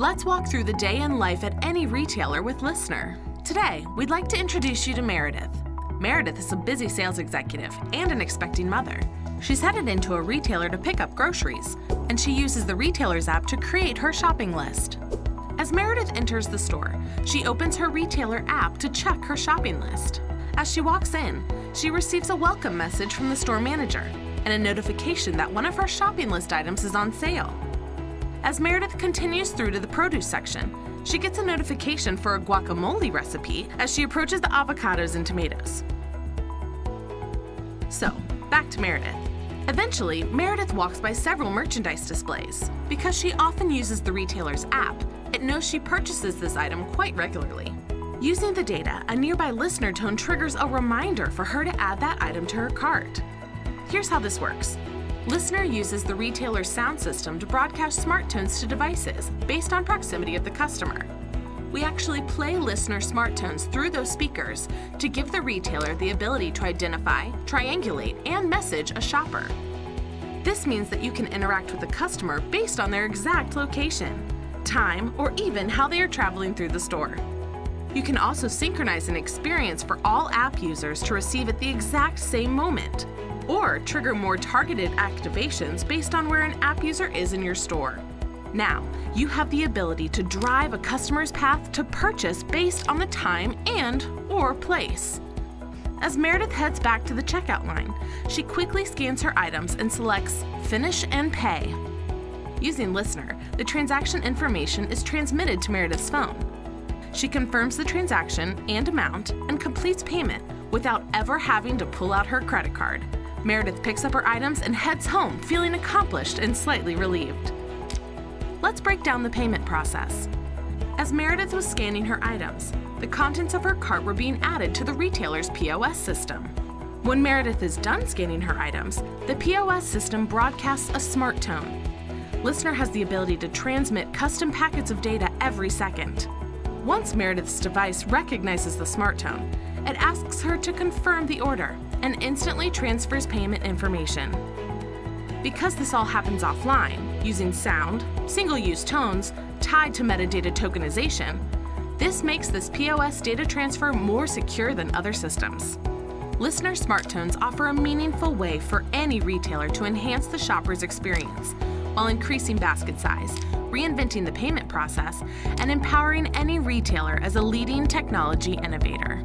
Let's walk through the day in life at any retailer with LISNR. Today, we'd like to introduce you to Meredith. Meredith is a busy sales executive and an expecting mother. She's headed into a retailer to pick up groceries, and she uses the retailer's app to create her shopping list. As Meredith enters the store, she opens her retailer app to check her shopping list. As she walks in, she receives a welcome message from the store manager and a notification that one of her shopping list items is on sale. As Meredith continues through to the produce section, she gets a notification for a guacamole recipe as she approaches the avocados and tomatoes. So, back to Meredith. Eventually, Meredith walks by several merchandise displays. Because she often uses the retailer's app, it knows she purchases this item quite regularly. Using the data, a nearby LISNR tone triggers a reminder for her to add that item to her cart. Here's how this works. LISNR uses the retailer's sound system to broadcast smart tones to devices based on proximity of the customer. We actually play LISNR smart tones through those speakers to give the retailer the ability to identify, triangulate, and message a shopper. This means that you can interact with the customer based on their exact location, time, or even how they are traveling through the store. You can also synchronize an experience for all app users to receive at the exact same moment, or trigger more targeted activations based on where an app user is in your store. Now, you have the ability to drive a customer's path to purchase based on the time and/or place. As Meredith heads back to the checkout line, she quickly scans her items and selects Finish and Pay. Using LISNR, the transaction information is transmitted to Meredith's phone. She confirms the transaction and amount and completes payment without ever having to pull out her credit card. Meredith picks up her items and heads home, feeling accomplished and slightly relieved. Let's break down the payment process. As Meredith was scanning her items, the contents of her cart were being added to the retailer's POS system. When Meredith is done scanning her items, the POS system broadcasts a smart tone. LISNR has the ability to transmit custom packets of data every second. Once Meredith's device recognizes the smart tone, it asks her to confirm the order and instantly transfers payment information. Because this all happens offline, using sound, single-use tones tied to metadata tokenization, this makes this POS data transfer more secure than other systems. LISNR Smart Tones offer a meaningful way for any retailer to enhance the shopper's experience while increasing basket size, reinventing the payment process, and empowering any retailer as a leading technology innovator.